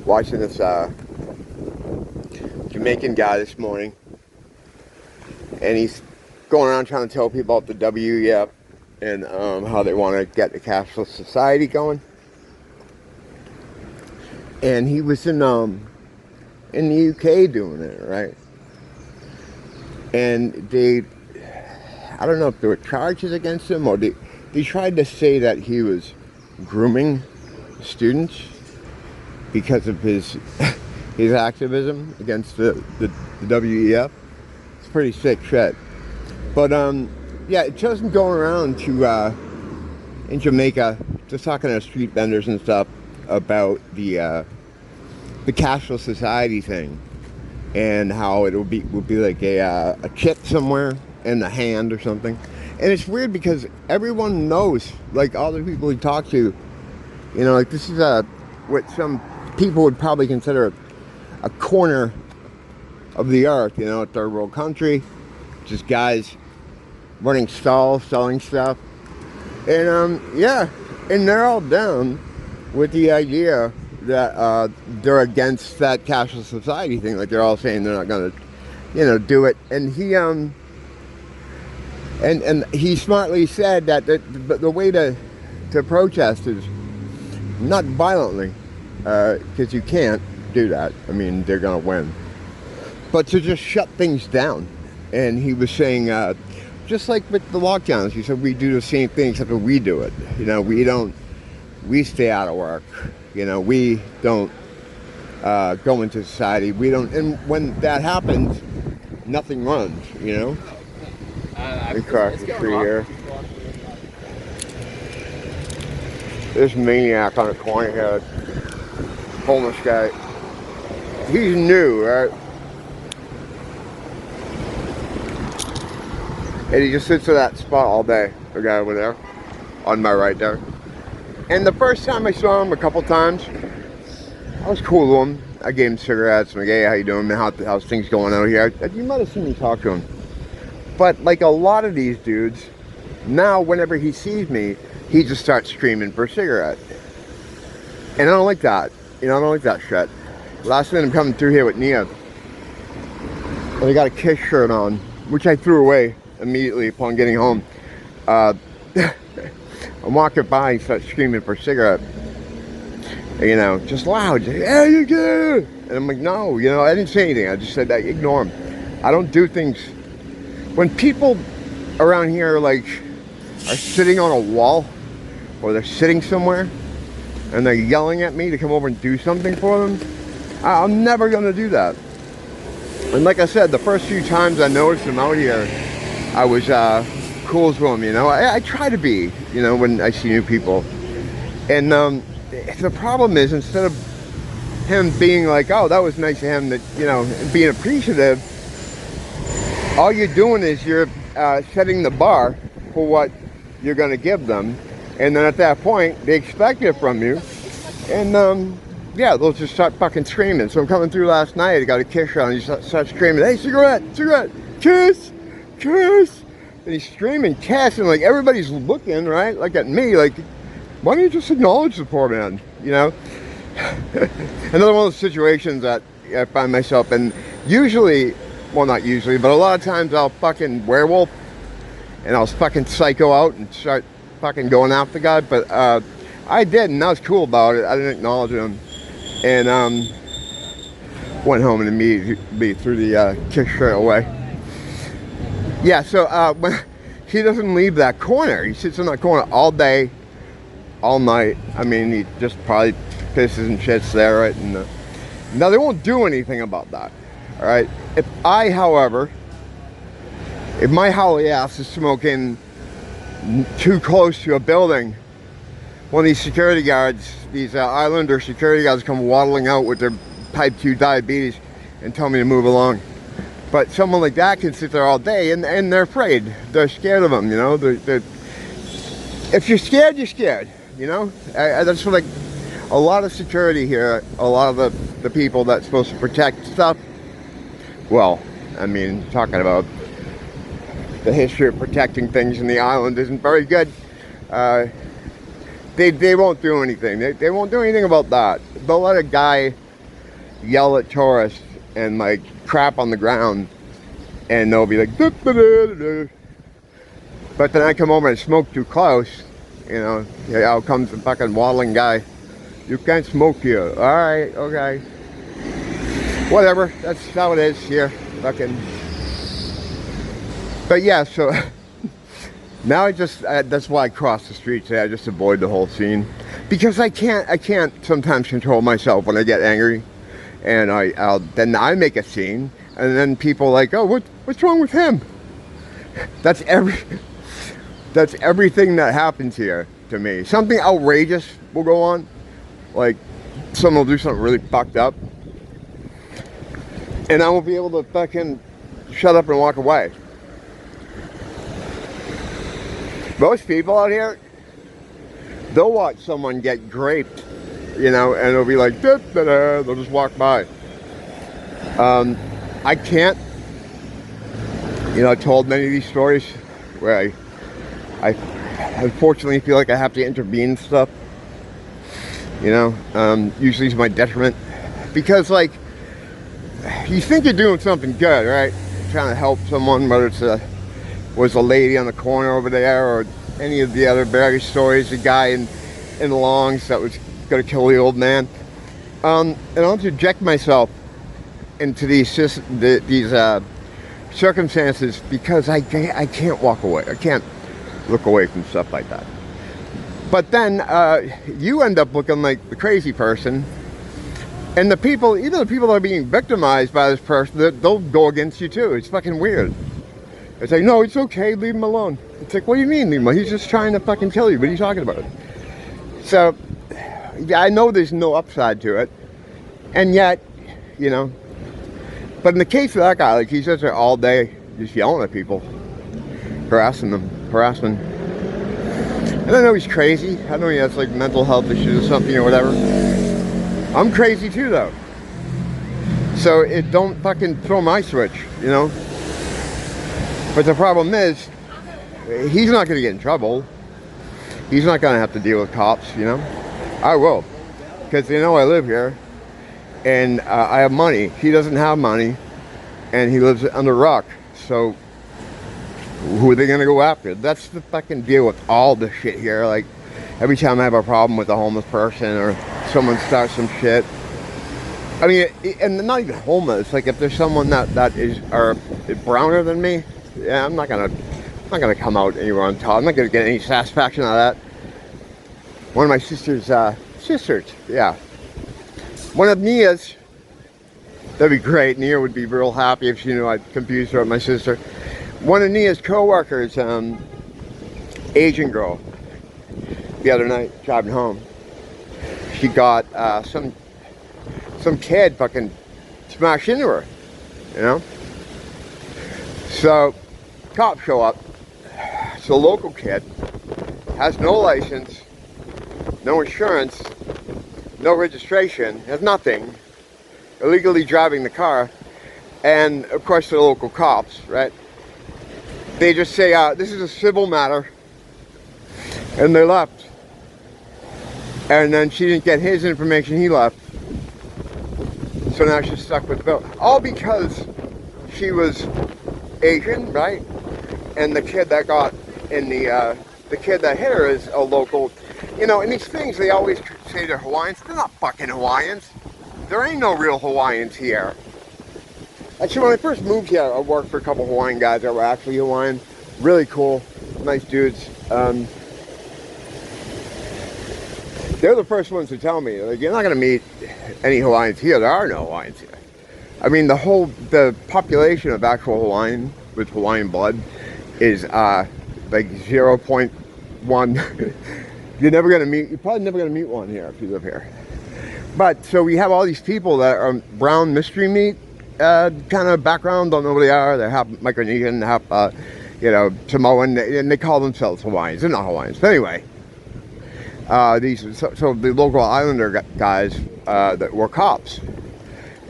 watching this Jamaican guy this morning, and he's going around trying to tell people about the WEF and how they want to get the cashless society going. And he was in the UK doing it, right? And I don't know if there were charges against him, or they tried to say that he was grooming students because of his activism against the WEF. It's pretty sick shit. But yeah, it shows him going around to in Jamaica, just talking to street vendors and stuff about the cashless society thing, and how it would be like a chip somewhere in the hand or something. And it's weird because everyone knows, like all the people he talked to, you know, like this is what some people would probably consider a corner of the earth, you know, a third world country, just guys running stalls, selling stuff. And yeah, and they're all down with the idea that they're against that cashless society thing. Like they're all saying they're not gonna, you know, do it. And he and he smartly said that the way to protest is not violently, because you can't do that. I mean, they're gonna win. But to just shut things down. And he was saying, just like with the lockdowns, he said we do the same thing except that we do it. You know, we stay out of work. You know, we don't go into society. We don't, and when that happens, nothing runs. You know. Across the tree here. This maniac on the corner here, homeless guy. He's new, right? And he just sits in that spot all day. The guy over there, on my right there. And the first time I saw him, a couple times, I was cool to him. I gave him cigarettes. I'm like, hey, how you doing, man? How's things going out here? You might have seen me talk to him. But like a lot of these dudes, now whenever he sees me, he just starts screaming for a cigarette. And I don't like that. You know, I don't like that shit. Last night I'm coming through here with Nia, and I got a Kiss shirt on, which I threw away immediately upon getting home. I'm walking by, he starts screaming for a cigarette. You know, just loud. Yeah, you do. And I'm like, no, you know, I didn't say anything. I just said that, ignore him. I don't do things. When people around here like are sitting on a wall, or they're sitting somewhere and they're yelling at me to come over and do something for them, I'm never gonna do that. And like I said, the first few times I noticed him out here, I was cool to him, you know. I try to be, you know, when I see new people. And the problem is, instead of him being like, oh, that was nice of him, that, you know, being appreciative, all you're doing is you're setting the bar for what you're going to give them. And then at that point, they expect it from you. And yeah, they'll just start fucking screaming. So I'm coming through last night, I got a Kiss on, and he starts screaming, hey, cigarette, cigarette, kiss, kiss. And he's screaming kiss, and like everybody's looking, right, like at me, like, why don't you just acknowledge the poor man, you know? Another one of those situations that I find myself in, usually, well, not usually, but a lot of times I'll fucking werewolf, and I'll fucking psycho out and start fucking going after the guy. But I did, and I was cool about it. I didn't acknowledge him, and went home and immediately threw the Kiss shirt away. Yeah, so when he doesn't leave that corner, he sits in that corner all day, all night. I mean, he just probably pisses and shits there, right? And now they won't do anything about that. All right. If my holly ass is smoking too close to a building, one of these security guards, these Islander security guards, come waddling out with their type 2 diabetes and tell me to move along. But someone like that can sit there all day, and they're afraid. They're scared of them, you know. If you're scared, you're scared, you know. That's what, like, a lot of security here, a lot of the people that's supposed to protect stuff. Well, I mean, talking about the history of protecting things in the island isn't very good. They won't do anything. They won't do anything about that. They'll let a guy yell at tourists and like crap on the ground, and they'll be like, "Duh, duh, duh, duh, duh." But then I come over and smoke too close, you know, out comes the fucking waddling guy. You can't smoke here. All right, okay. Whatever, that's how it is here. Fucking. But yeah, so now I just, that's why I cross the street today. I just avoid the whole scene. Because I can't sometimes control myself when I get angry. And then I make a scene. And then people are like, oh, what's wrong with him? That's everything that happens here to me. Something outrageous will go on. Like, someone will do something really fucked up. And I won't be able to fucking shut up and walk away. Most people out here, they'll watch someone get raped, you know, and it'll be like, da, da, da, they'll just walk by. I can't. You know, I told many of these stories where I unfortunately feel like I have to intervene and stuff. You know, usually to my detriment. Because, like, you think you're doing something good, right? You're trying to help someone, whether it's was a lady on the corner over there, or any of the other various stories, a guy in the longs that was going to kill the old man. And I'll inject myself into these circumstances because I can't walk away. I can't look away from stuff like that. But then you end up looking like the crazy person. And the people, even the people that are being victimized by this person, they'll go against you too. It's fucking weird. It's like, no, it's okay, leave him alone. It's like, what do you mean, leave him alone? He's just trying to fucking kill you. What are you talking about? So, yeah, I know there's no upside to it. And yet, you know, but in the case of that guy, like, he sits there all day just yelling at people, harassing. And I know he's crazy. I know he has, like, mental health issues or something or whatever. I'm crazy too, though. So it don't fucking throw my switch, you know? But the problem is, he's not going to get in trouble. He's not going to have to deal with cops, you know? I will. Because they know I live here. And I have money. He doesn't have money. And he lives under a rock. So, who are they going to go after? That's the fucking deal with all this shit here. Like, every time I have a problem with a homeless person or someone starts some shit. I mean, and not even homeless. Like, if there's someone that is browner than me, yeah, I'm not gonna come out anywhere on top. I'm not gonna get any satisfaction out of that. One of my sisters, yeah. One of Nia's, that'd be great. Nia would be real happy if she knew I'd confused her with my sister. One of Nia's co-workers, Asian girl, the other night driving home, she got some kid fucking smashed into her, you know. So cops show up. It's a local kid, has no license, no insurance, no registration, has nothing, illegally driving the car, and of course the local cops, right? They just say, this is a civil matter, and they left. And then she didn't get his information, he left. So now she's stuck with the bill. All because she was Asian, right? And the kid that got in the kid that hit her is a local. You know, and these things, they always say they're Hawaiians. They're not fucking Hawaiians. There ain't no real Hawaiians here. Actually, when I first moved here, I worked for a couple Hawaiian guys that were actually Hawaiian. Really cool, nice dudes. They're the first ones to tell me, like, you're not going to meet any Hawaiians here. There are no Hawaiians here. I mean, the population of actual Hawaiian with Hawaiian blood is like 0.1. You're probably never going to meet one here if you live here. But, so we have all these people that are brown mystery meat kind of background, don't know who they are. They're half Micronesian, half, you know, Samoan, and they call themselves Hawaiians. They're not Hawaiians. But anyway. So the local islander guys that were cops,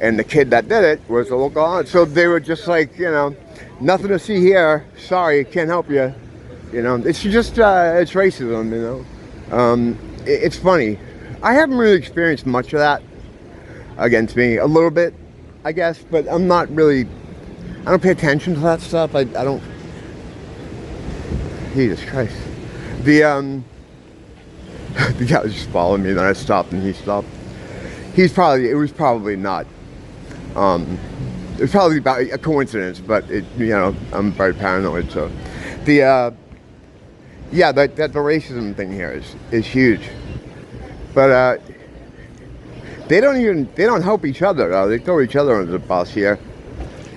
and the kid that did it was a local islander. So they were just like, you know, nothing to see here. Sorry, can't help you. You know, it's just it's racism. You know, it's funny. I haven't really experienced much of that. against me a little bit, I guess, but I'm not really, I don't pay attention to that stuff. I don't, Jesus Christ. The the guy was just following me, then I stopped and he stopped. It was probably not, it was probably about a coincidence, but it, you know, I'm very paranoid, so. Yeah, the racism thing here is huge. But, they don't help each other, though. They throw each other under the bus here.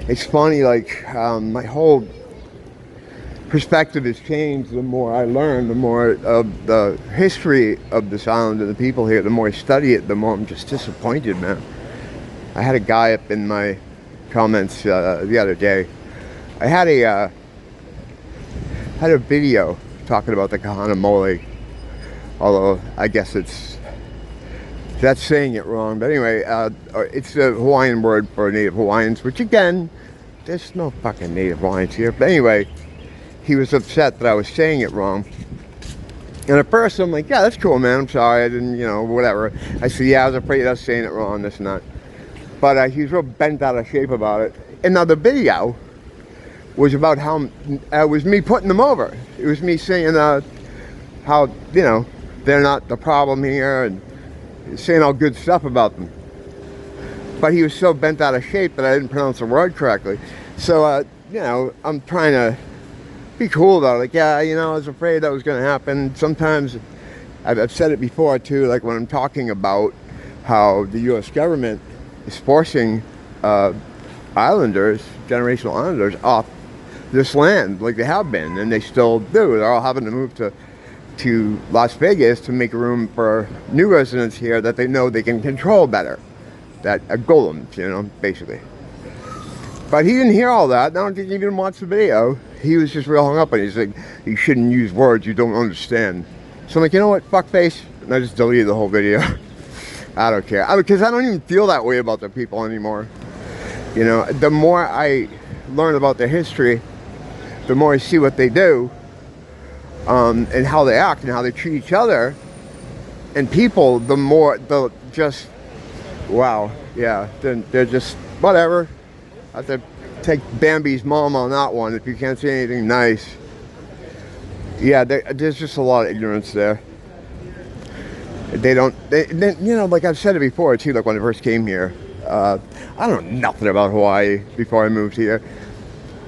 It's funny, like, my whole perspective has changed the more I learn, the more of the history of this island and the people here, the more I study it, the more I'm just disappointed, man. I had a guy up in my comments the other day. I had a video talking about the Kahana Mole, although I guess that's saying it wrong, but anyway, it's a Hawaiian word for Native Hawaiians, which again, there's no fucking Native Hawaiians here, but anyway, he was upset that I was saying it wrong. And at first I'm like, yeah, that's cool, man, I'm sorry, I didn't, you know, whatever. I said, yeah, I was afraid I was saying it wrong, this and that. But he was real bent out of shape about it. And now the video was about how, it was me putting them over. It was me saying how, you know, they're not the problem here, and saying all good stuff about them. But he was so bent out of shape that I didn't pronounce the word correctly. So, you know, I'm trying to be cool about it. Like, yeah, you know, I was afraid that was going to happen. Sometimes, I've said it before too, like when I'm talking about how the U.S. government is forcing islanders, generational islanders, off this land, like they have been, and they still do. They're all having to move to Las Vegas to make room for new residents here that they know they can control better. That golems, you know, basically. But he didn't hear all that. I don't think he even watched the video. He was just real hung up on it. He's like, you shouldn't use words you don't understand. So I'm like, you know what, fuckface? And I just deleted the whole video. I don't care. Because I don't even feel that way about the people anymore. You know, the more I learn about their history, the more I see what they do, and how they act and how they treat each other and people, the more they'll just, wow, yeah, then they're just, whatever. I have to take Bambi's mom on that one if you can't say anything nice. Yeah, there's just a lot of ignorance there. They, you know, like I've said it before too, like when I first came here, I don't know nothing about Hawaii before I moved here.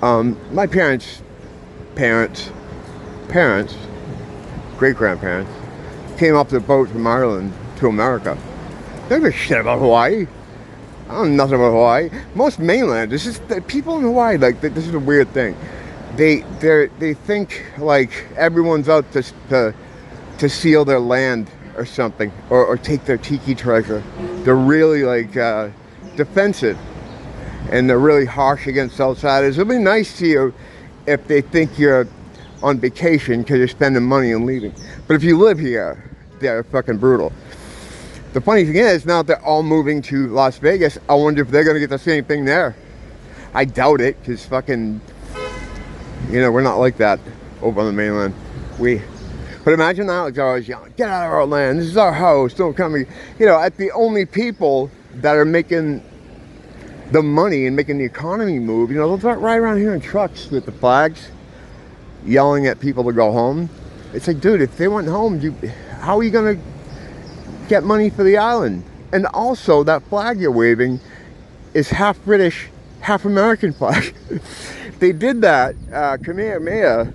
My parents, great-grandparents, came off the boat from Ireland to America. They don't give a shit about Hawaii. I don't know nothing about Hawaii. Most mainland, this is the people in Hawaii, like, this is a weird thing. They think like everyone's out to steal their land or something, or take their tiki treasure. They're really like defensive, and they're really harsh against outsiders. It'll be nice to you if they think you're on vacation because you're spending money and leaving. But if you live here, they're fucking brutal. The funny thing is, now that they're all moving to Las Vegas, I wonder if they're going to get the same thing there. I doubt it, because fucking, you know, we're not like that over on the mainland. But imagine now, it's always yelling, get out of our land, this is our house, don't come here. You know, at the only people that are making the money and making the economy move, you know, they'll ride around here in trucks with the flags, yelling at people to go home. It's like, dude, if they went home, how are you going to get money for the island? And also, that flag you're waving is half British, half American flag. They did that. Kamehameha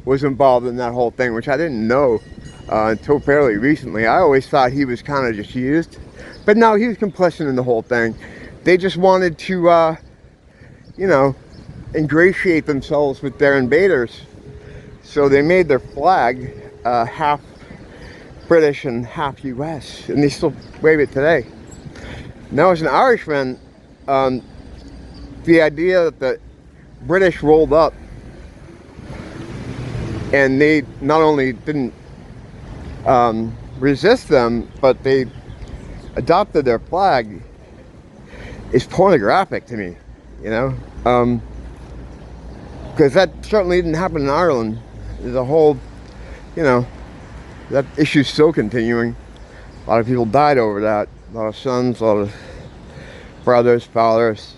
was involved in that whole thing, which I didn't know until fairly recently. I always thought he was kind of just used, but no, he was complicit in the whole thing. They just wanted to, you know, ingratiate themselves with their invaders. So they made their flag half British and half US, and they still wave it today. Now, as an Irishman, the idea that the British rolled up and they not only didn't resist them, but they adopted their flag is pornographic to me, you know, because that certainly didn't happen in Ireland. There's a whole, you know, that issue's still continuing. A lot of people died over that. A lot of sons, a lot of brothers, fathers.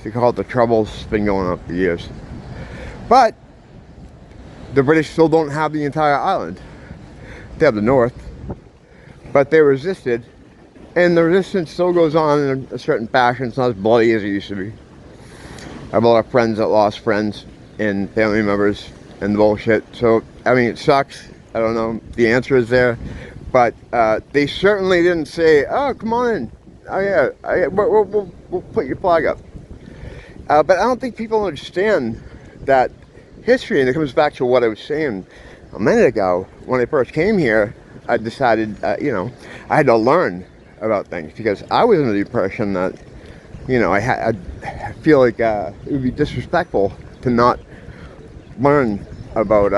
They call it the Troubles. It's been going on for years. But the British still don't have the entire island. They have the north, but they resisted, and the resistance still goes on in a certain fashion. It's not as bloody as it used to be. I have a lot of friends that lost friends and family members and the bullshit. So, I mean, it sucks. I don't know. The answer is there. But they certainly didn't say, oh, come on in. Oh, yeah, we'll put your flag up. But I don't think people understand that history, and it comes back to what I was saying a minute ago. When I first came here, I decided, you know, I had to learn about things, because I was under the impression that, you know, I feel like it would be disrespectful to not learn about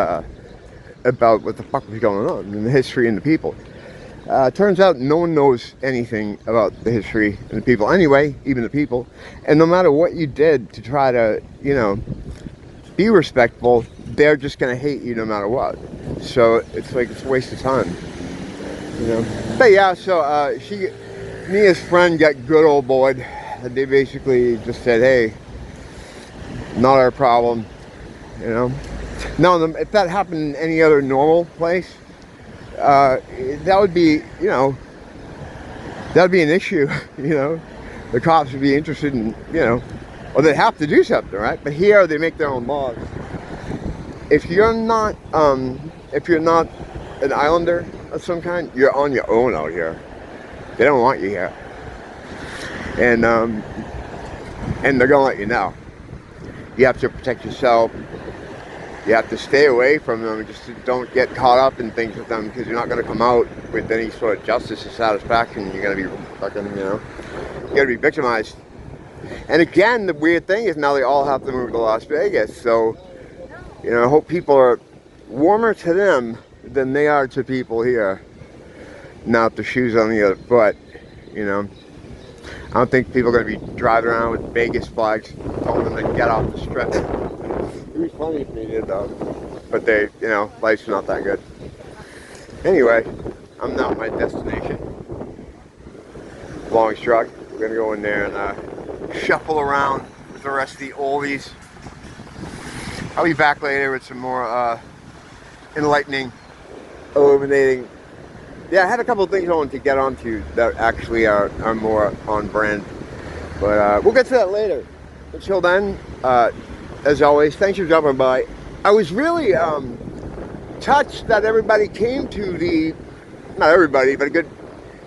what the fuck was going on in the history and the people. Turns out no one knows anything about the history and the people anyway, even the people. And no matter what you did to try to, you know, be respectful, they're just going to hate you no matter what. So it's like, it's a waste of time, you know. But yeah, so Nia's friend got good old boyed. They basically just said, hey, not our problem, you know. Now, if that happened in any other normal place, that would be, you know, that would be an issue, you know. The cops would be interested in, you know, or they'd have to do something, right? But here, they make their own laws. If you're not an islander of some kind, you're on your own out here. They don't want you here. And they're gonna let you know. You have to protect yourself. You have to stay away from them. Just don't get caught up in things with them, because you're not gonna come out with any sort of justice or satisfaction. You're gonna be fucking, you know, you're gonna be victimized. And again, the weird thing is now they all have to move to Las Vegas. So, you know, I hope people are warmer to them than they are to people here. Now, if the shoe's on the other foot, you know. I don't think people are going to be driving around with Vegas flags telling them to get off the strip. It would be funny if they did, though. But they, you know, life's not that good. Anyway, I'm now at my destination. Long truck. We're going to go in there and shuffle around with the rest of the oldies. I'll be back later with some more enlightening, illuminating. Yeah, I had a couple of things I wanted to get onto that actually are more on brand. But we'll get to that later. Until then, as always, thanks for dropping by. I was really touched that everybody came to the, not everybody, but a good,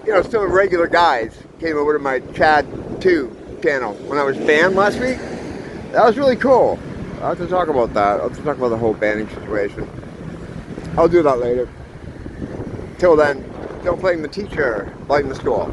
you know, some regular guys came over to my Chad 2 channel when I was banned last week. That was really cool. I'll have to talk about that. I'll have to talk about the whole banning situation. I'll do that later. Till then, don't blame the teacher, blame the school.